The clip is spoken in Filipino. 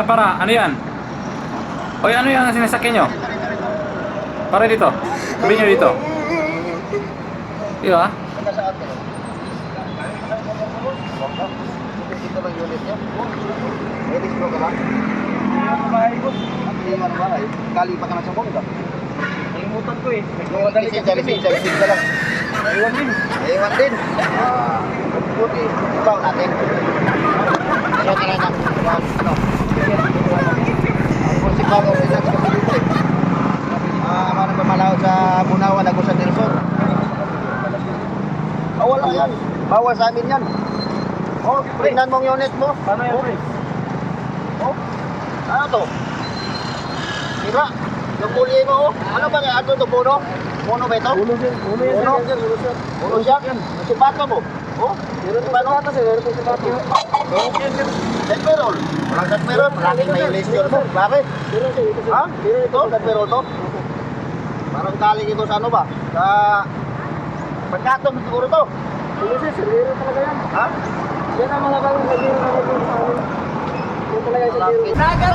Para. Ano yan? Oy, ano yan ang sinasakyan nyo? Para dito. Sabi nyo dito. Di ba? Dito lang unit niya. Edis bro ka ba? Hindi ano ba? Kali pa ka na sa bong ka? Nalimutan ko eh. Lisensya lang. Iwan din. Buti. Ibaw natin. Pero ka lang ano? Ang municipal office natin kami dito eh. Mga pamalaw sa Bunawan, Agusan del Sur. Wala yan. Bawal sa amin yan. Oh, tingnan mong unit mo. Paano yan, pre? Oh, ano to? Sira. Yung kulye mo, oh. Ano ba nga? Ano to, puno? Puno ba ito? Ulo yan, sir. Puno siya? Sipato mo? Oh, Meron po sapatos eh, meron po sapatos. Dead perol. Walang dead perol. Maraming violation mo. Bakit? Meron sir, ito sir. Ha? Ito, dead perol to? Parang galing ito sa ano ba? Sa... Pagkatong siguro to. Ulo sir, meron talaga yan. Ha? Yan ang mga bagong meron na sa amin. Yan talaga yung meron. Nagal